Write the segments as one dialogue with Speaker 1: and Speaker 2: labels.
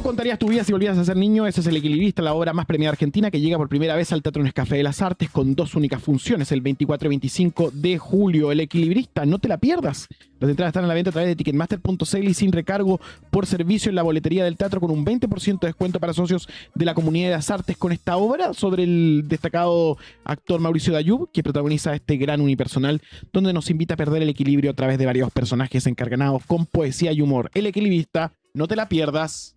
Speaker 1: ¿Cómo contarías tu vida si volvieras a ser niño? Ese es El Equilibrista, la obra más premiada argentina que llega por primera vez al Teatro Nescafé de las Artes con 2 únicas funciones, el 24 y 25 de julio. El Equilibrista, no te la pierdas. Las entradas están a la venta a través de ticketmaster.cl y sin recargo por servicio en la boletería del teatro, con un 20% de descuento para socios de la comunidad de las artes, con esta obra sobre el destacado actor Mauricio Dayub, que protagoniza este gran unipersonal donde nos invita a perder el equilibrio a través de varios personajes encarnados con poesía y humor. El Equilibrista, no te la pierdas.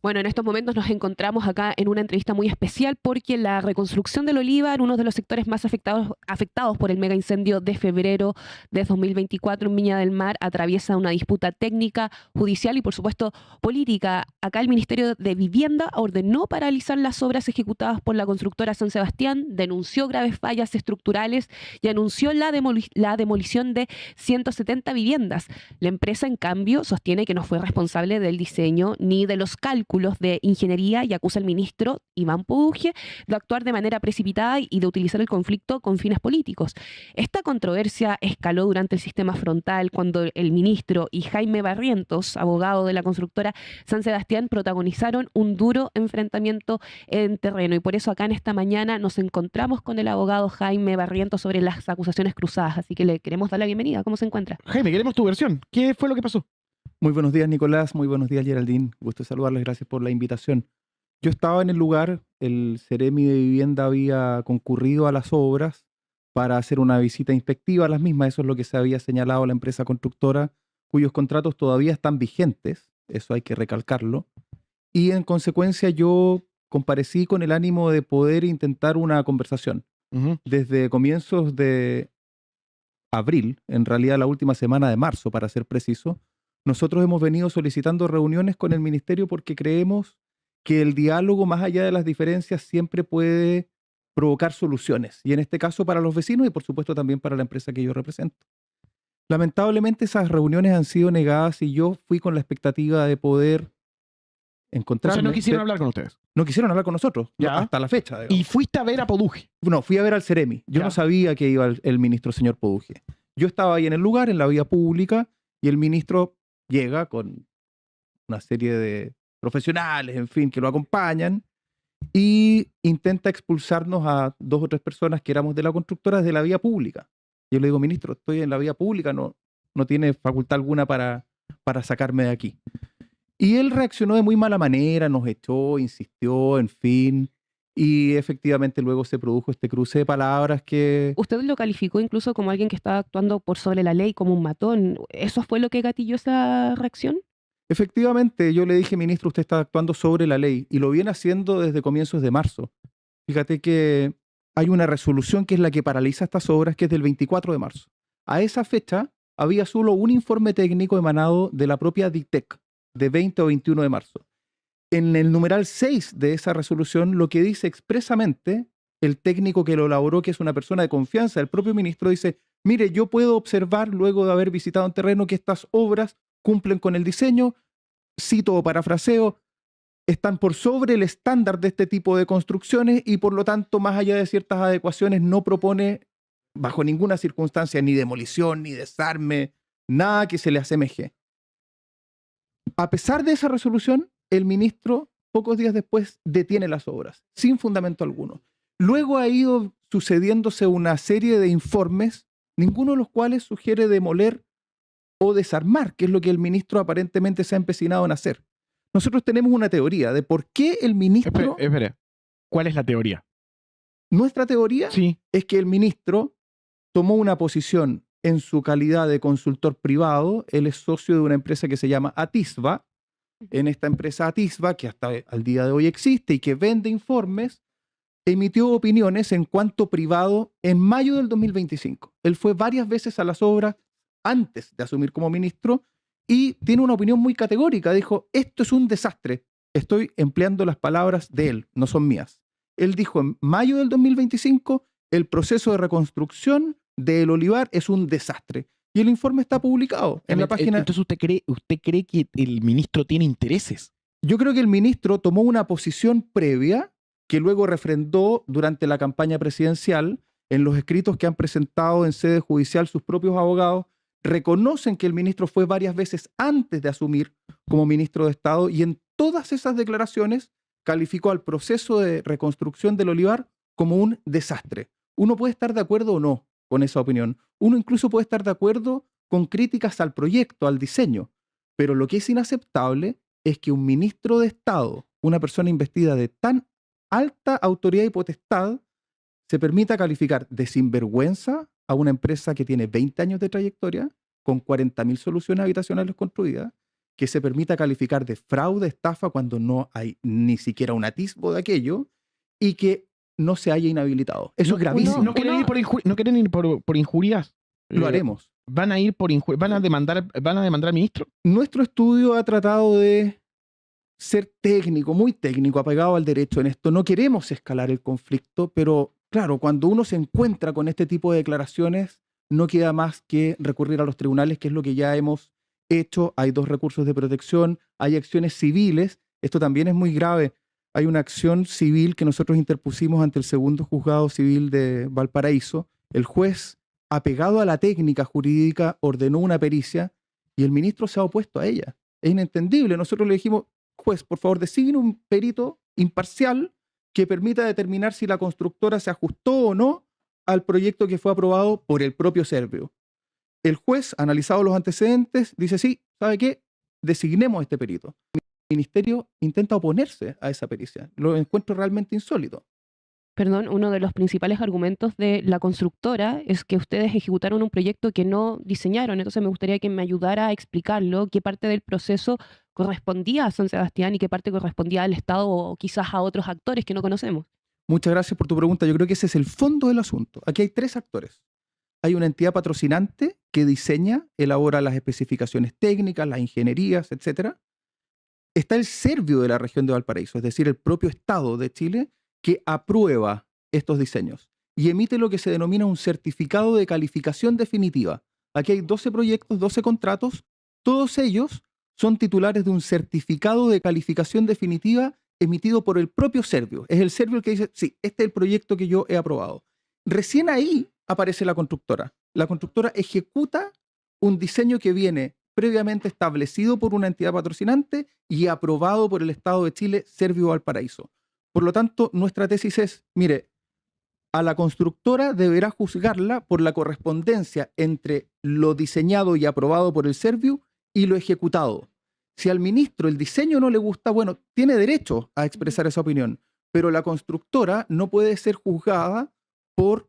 Speaker 2: Bueno, en estos momentos nos encontramos acá en una entrevista muy especial porque la reconstrucción del Olivar, uno de los sectores más afectados por el mega incendio de febrero de 2024 en Viña del Mar, atraviesa una disputa técnica, judicial y por supuesto política. Acá el Ministerio de Vivienda ordenó paralizar las obras ejecutadas por la constructora San Sebastián, denunció graves fallas estructurales y anunció la demolición de 170 viviendas. La empresa, en cambio, sostiene que no fue responsable del diseño ni de los cálculos de ingeniería y acusa al ministro Iván Poduje de actuar de manera precipitada y de utilizar el conflicto con fines políticos. Esta controversia escaló durante el sistema frontal cuando el ministro y Jaime Barrientos, abogado de la constructora San Sebastián, protagonizaron un duro enfrentamiento en terreno. Y por eso acá en esta mañana nos encontramos con el abogado Jaime Barrientos sobre las acusaciones cruzadas. Así que le queremos dar la bienvenida. ¿Cómo se encuentra?
Speaker 1: Jaime, queremos tu versión. ¿Qué fue lo que pasó?
Speaker 3: Muy buenos días, Nicolás. Muy buenos días, Geraldine. Gusto saludarles. Gracias por la invitación. Yo estaba en el lugar. El Ceremi de Vivienda había concurrido a las obras para hacer una visita inspectiva a las mismas. Eso es lo que se había señalado a la empresa constructora, cuyos contratos todavía están vigentes. Eso hay que recalcarlo. Y en consecuencia yo comparecí con el ánimo de poder intentar una conversación. Desde comienzos de abril, en realidad la última semana de marzo, para ser preciso, nosotros hemos venido solicitando reuniones con el ministerio porque creemos que el diálogo, más allá de las diferencias, siempre puede provocar soluciones. Y en este caso para los vecinos y por supuesto también para la empresa que yo represento. Lamentablemente esas reuniones han sido negadas y yo fui con la expectativa de poder encontrarme.
Speaker 1: O sea, no quisieron hablar con ustedes.
Speaker 3: No quisieron hablar con nosotros,
Speaker 1: Ya.
Speaker 3: hasta la fecha. Digamos.
Speaker 1: Y fuiste a ver a Poduje.
Speaker 3: No, fui a ver al Ceremi. Yo
Speaker 1: Ya.
Speaker 3: no sabía que iba el ministro señor Poduje. Yo estaba ahí en el lugar, en la vía pública, y el ministro llega con una serie de profesionales, en fin, que lo acompañan y intenta expulsarnos a 2 o 3 personas que éramos de la constructora desde la vía pública. Yo le digo, ministro, estoy en la vía pública, no tiene facultad alguna para sacarme de aquí. Y él reaccionó de muy mala manera, nos echó, insistió, en fin, y efectivamente luego se produjo este cruce de palabras que...
Speaker 2: Usted lo calificó incluso como alguien que estaba actuando por sobre la ley, como un matón. ¿Eso fue lo que gatilló esa reacción?
Speaker 3: Efectivamente, yo le dije, ministro, usted está actuando sobre la ley y lo viene haciendo desde comienzos de marzo. Fíjate que hay una resolución que es la que paraliza estas obras, que es del 24 de marzo. A esa fecha había solo un informe técnico emanado de la propia DITEC, de 20 o 21 de marzo. En el numeral 6 de esa resolución, lo que dice expresamente, el técnico que lo elaboró, que es una persona de confianza del propio ministro, dice, mire, yo puedo observar, luego de haber visitado un terreno, que estas obras cumplen con el diseño, cito o parafraseo, están por sobre el estándar de este tipo de construcciones y por lo tanto, más allá de ciertas adecuaciones, no propone bajo ninguna circunstancia ni demolición, ni desarme, nada que se le asemeje. A pesar de esa resolución, el ministro, pocos días después, detiene las obras, sin fundamento alguno. Luego ha ido sucediéndose una serie de informes, ninguno de los cuales sugiere demoler o desarmar, que es lo que el ministro aparentemente se ha empecinado en hacer. Nosotros tenemos una teoría de por qué el ministro...
Speaker 1: Espera. ¿Cuál es la teoría?
Speaker 3: Nuestra teoría es que el ministro tomó una posición en su calidad de consultor privado. Él es socio de una empresa que se llama Atisba. En esta empresa Atisba, que hasta el día de hoy existe y que vende informes, emitió opiniones en cuanto privado en mayo del 2025. Él fue varias veces a las obras antes de asumir como ministro y tiene una opinión muy categórica. Dijo, esto es un desastre. Estoy empleando las palabras de él, no son mías. Él dijo en mayo del 2025, el proceso de reconstrucción del Olivar es un desastre. Y el informe está publicado en la página...
Speaker 1: Entonces, ¿usted cree que el ministro tiene intereses?
Speaker 3: Yo creo que el ministro tomó una posición previa que luego refrendó durante la campaña presidencial en los escritos que han presentado en sede judicial sus propios abogados, reconocen que el ministro fue varias veces antes de asumir como ministro de Estado y en todas esas declaraciones calificó al proceso de reconstrucción del Olivar como un desastre. Uno puede estar de acuerdo o no con esa opinión. Uno incluso puede estar de acuerdo con críticas al proyecto, al diseño. Pero lo que es inaceptable es que un ministro de Estado, una persona investida de tan alta autoridad y potestad, se permita calificar de sinvergüenza a una empresa que tiene 20 años de trayectoria, con 40.000 soluciones habitacionales construidas, que se permita calificar de fraude, estafa, cuando no hay ni siquiera un atisbo de aquello, y que no se haya inhabilitado. Eso es gravísimo.
Speaker 1: No quieren ir por injurias.
Speaker 3: Lo haremos.
Speaker 1: ¿Van a ir por van a demandar al ministro?
Speaker 3: Nuestro estudio ha tratado de ser técnico, muy técnico, apegado al derecho en esto. No queremos escalar el conflicto, pero claro, cuando uno se encuentra con este tipo de declaraciones, no queda más que recurrir a los tribunales, que es lo que ya hemos hecho. Hay 2 recursos de protección, hay acciones civiles. Esto también es muy grave. Hay una acción civil que nosotros interpusimos ante el segundo juzgado civil de Valparaíso. El juez, apegado a la técnica jurídica, ordenó una pericia y el ministro se ha opuesto a ella. Es inentendible. Nosotros le dijimos, juez, por favor, designe un perito imparcial que permita determinar si la constructora se ajustó o no al proyecto que fue aprobado por el propio Servio. El juez, analizado los antecedentes, dice, sí, ¿sabe qué? Designemos este perito. El ministerio intenta oponerse a esa pericia. Lo encuentro realmente insólito.
Speaker 2: Perdón, uno de los principales argumentos de la constructora es que ustedes ejecutaron un proyecto que no diseñaron. Entonces me gustaría que me ayudara a explicarlo, qué parte del proceso correspondía a San Sebastián y qué parte correspondía al Estado o quizás a otros actores que no conocemos.
Speaker 3: Muchas gracias por tu pregunta. Yo creo que ese es el fondo del asunto. Aquí hay 3 actores. Hay una entidad patrocinante que diseña, elabora las especificaciones técnicas, las ingenierías, etc. Está el Servio de la región de Valparaíso, es decir, el propio Estado de Chile, que aprueba estos diseños y emite lo que se denomina un certificado de calificación definitiva. Aquí hay 12 proyectos, 12 contratos, todos ellos son titulares de un certificado de calificación definitiva emitido por el propio Servio. Es el Servio el que dice, sí, este es el proyecto que yo he aprobado. Recién ahí aparece la constructora. La constructora ejecuta un diseño que viene previamente establecido por una entidad patrocinante y aprobado por el Estado de Chile, Servio Valparaíso. Por lo tanto, nuestra tesis es, mire, a la constructora deberá juzgarla por la correspondencia entre lo diseñado y aprobado por el Servio y lo ejecutado. Si al ministro el diseño no le gusta, bueno, tiene derecho a expresar esa opinión, pero la constructora no puede ser juzgada por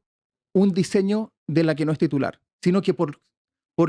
Speaker 3: un diseño de la que no es titular, sino que por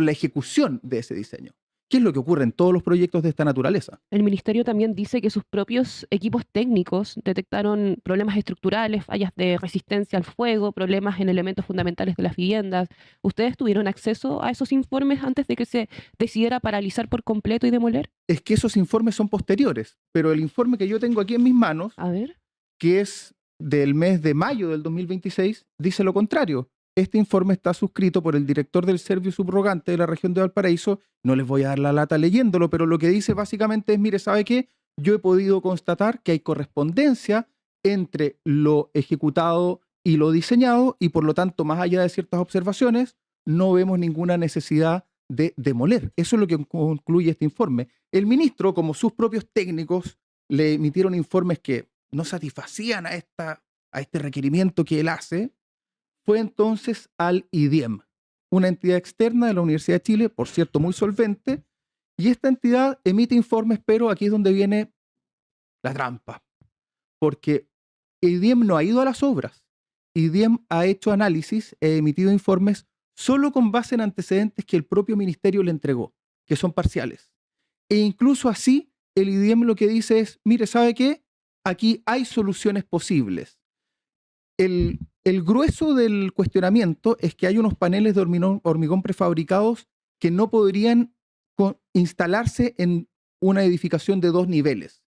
Speaker 3: la ejecución de ese diseño. ¿Qué es lo que ocurre en todos los proyectos de esta naturaleza?
Speaker 2: El ministerio también dice que sus propios equipos técnicos detectaron problemas estructurales, fallas de resistencia al fuego, problemas en elementos fundamentales de las viviendas. ¿Ustedes tuvieron acceso a esos informes antes de que se decidiera paralizar por completo y demoler?
Speaker 3: Es que esos informes son posteriores, pero el informe que yo tengo aquí en mis manos,
Speaker 2: A ver.
Speaker 3: que es del mes de mayo del 2026, dice lo contrario. Este informe está suscrito por el director del Servio subrogante de la región de Valparaíso. No les voy a dar la lata leyéndolo, pero lo que dice básicamente es, mire, ¿sabe qué? Yo he podido constatar que hay correspondencia entre lo ejecutado y lo diseñado y por lo tanto, más allá de ciertas observaciones, no vemos ninguna necesidad de demoler. Eso es lo que concluye este informe. El ministro, como sus propios técnicos, le emitieron informes que no satisfacían a este requerimiento que él hace, fue entonces al IDIEM, una entidad externa de la Universidad de Chile, por cierto, muy solvente, y esta entidad emite informes, pero aquí es donde viene la trampa, porque IDIEM no ha ido a las obras. IDIEM ha hecho análisis e emitido informes solo con base en antecedentes que el propio ministerio le entregó, que son parciales. E incluso así, el IDIEM lo que dice es, mire, ¿sabe qué? Aquí hay soluciones posibles. El grueso del cuestionamiento es que hay unos paneles de hormigón prefabricados que no podrían instalarse en una edificación de 2 niveles.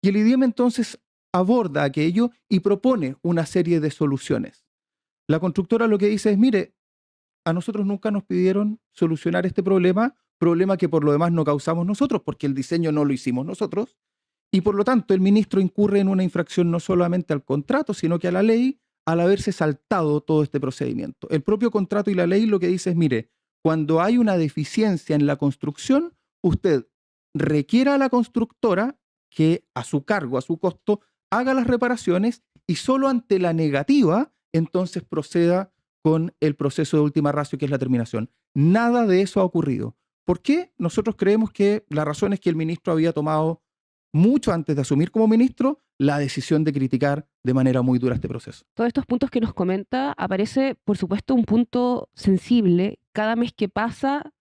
Speaker 3: Y el IDIEM entonces aborda aquello y propone una serie de soluciones. La constructora lo que dice es, mire, a nosotros nunca nos pidieron solucionar este problema que por lo demás no causamos nosotros, porque el diseño no lo hicimos nosotros, y por lo tanto el ministro incurre en una infracción no solamente al contrato, sino que a la ley, al haberse saltado todo este procedimiento. El propio contrato y la ley lo que dice es, mire, cuando hay una deficiencia en la construcción, usted requiera a la constructora que a su cargo, a su costo, haga las reparaciones y solo ante la negativa, entonces proceda con el proceso de última ratio, que es la terminación. Nada de eso ha ocurrido. ¿Por qué? Nosotros creemos que la razón es que el ministro había tomado, mucho antes de asumir como ministro, la decisión de criticar de manera muy dura este proceso.
Speaker 2: Todos estos puntos que nos comenta, aparece, por supuesto, un punto sensible. Cada mes que pasa,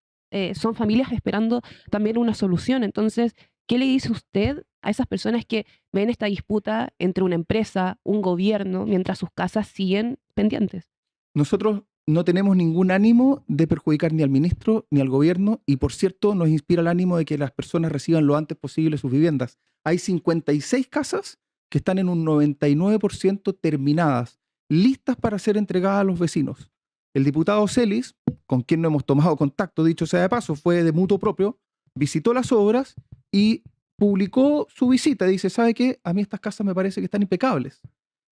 Speaker 2: son familias esperando también una solución. Entonces, ¿qué le dice usted a esas personas que ven esta disputa entre una empresa, un gobierno, mientras sus casas siguen pendientes?
Speaker 3: Nosotros no tenemos ningún ánimo de perjudicar ni al ministro ni al gobierno y, por cierto, nos inspira el ánimo de que las personas reciban lo antes posible sus viviendas. Hay 56 casas que están en un 99% terminadas, listas para ser entregadas a los vecinos. El diputado Celis, con quien no hemos tomado contacto, dicho sea de paso, fue de mutuo propio, visitó las obras y publicó su visita. Dice, ¿sabe qué? A mí estas casas me parece que están impecables.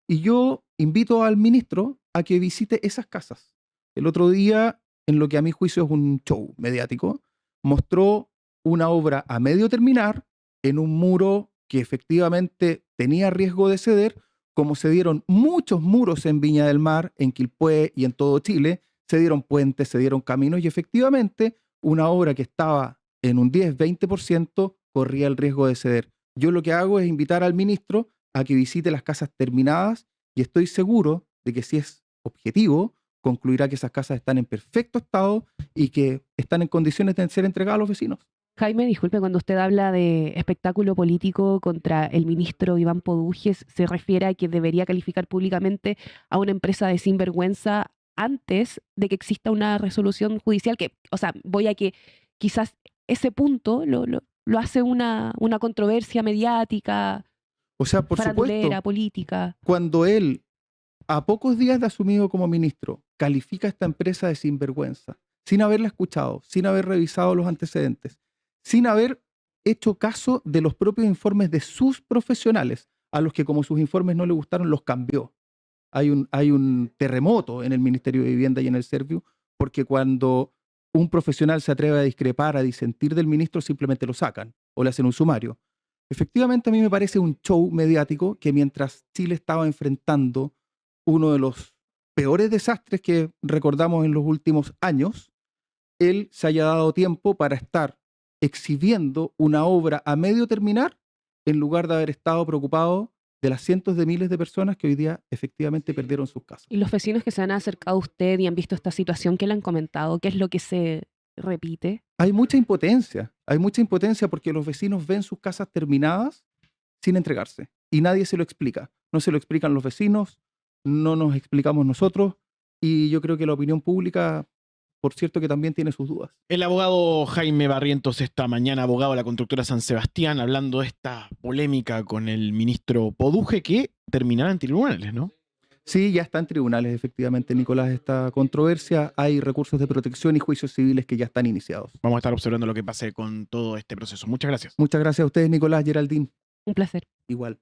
Speaker 3: Y yo invito al ministro a que visite esas casas. El otro día, en lo que a mi juicio es un show mediático, mostró una obra a medio terminar en un muro que efectivamente tenía riesgo de ceder, como se dieron muchos muros en Viña del Mar, en Quilpué y en todo Chile, se dieron puentes, se dieron caminos y efectivamente una obra que estaba en un 10-20% corría el riesgo de ceder. Yo lo que hago es invitar al ministro a que visite las casas terminadas y estoy seguro de que si es objetivo, concluirá que esas casas están en perfecto estado y que están en condiciones de ser entregadas a los vecinos.
Speaker 2: Jaime, disculpe, cuando usted habla de espectáculo político contra el ministro Iván Podújes, ¿se refiere a que debería calificar públicamente a una empresa de sinvergüenza antes de que exista una resolución judicial? Que, o sea, voy a que quizás ese punto lo hace una controversia mediática,
Speaker 3: O sea, por
Speaker 2: farandulera,
Speaker 3: supuesto,
Speaker 2: política.
Speaker 3: cuando él, a pocos días de asumido como ministro, califica a esta empresa de sinvergüenza, sin haberla escuchado, sin haber revisado los antecedentes, sin haber hecho caso de los propios informes de sus profesionales, a los que como sus informes no le gustaron, los cambió. Hay un terremoto en el Ministerio de Vivienda y en el Serviu, porque cuando un profesional se atreve a discrepar, a disentir del ministro, simplemente lo sacan o le hacen un sumario. Efectivamente, a mí me parece un show mediático que mientras Chile estaba enfrentando uno de los peores desastres que recordamos en los últimos años, él se haya dado tiempo para estar exhibiendo una obra a medio terminar en lugar de haber estado preocupado de las cientos de miles de personas que hoy día efectivamente perdieron sus casas.
Speaker 2: Y los vecinos que se han acercado a usted y han visto esta situación, ¿qué le han comentado? ¿Qué es lo que se repite?
Speaker 3: Hay mucha impotencia porque los vecinos ven sus casas terminadas sin entregarse y nadie se lo explica. No se lo explican los vecinos, no nos explicamos nosotros y yo creo que la opinión pública, por cierto, que también tiene sus dudas.
Speaker 1: El abogado Jaime Barrientos esta mañana, abogado de la constructora San Sebastián, hablando de esta polémica con el ministro Poduje que terminará en tribunales, ¿no?
Speaker 3: Sí, ya está en tribunales, efectivamente, Nicolás, esta controversia. Hay recursos de protección y juicios civiles que ya están iniciados.
Speaker 1: Vamos a estar observando lo que pase con todo este proceso. Muchas gracias.
Speaker 3: Muchas gracias a ustedes, Nicolás, Geraldine.
Speaker 2: Un placer.
Speaker 3: Igual.